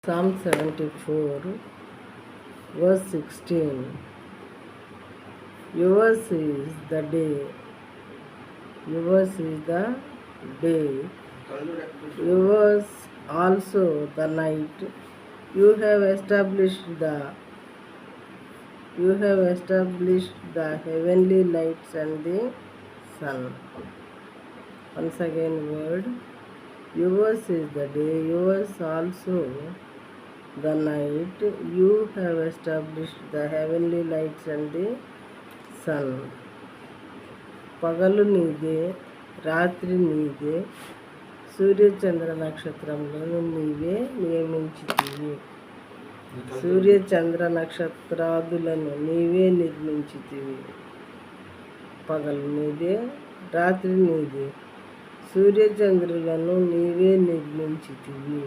Psalm 74, verse 16. Yours is the day, yours is the day, yours also the night. You have established the heavenly lights and the sun. Once again, word. Yours is the day, yours also the night. You have established the heavenly lights and the sun. పగలు నీదే, రాత్రి నీదే, సూర్యచంద్ర నక్షత్రములను నీవే నియమించితివి. సూర్యచంద్ర నక్షత్రాదులను నీవే నిర్మించితివి. పగలు నీదే, రాత్రి నీదే, సూర్యచంద్రులను నీవే నిర్మించితివి.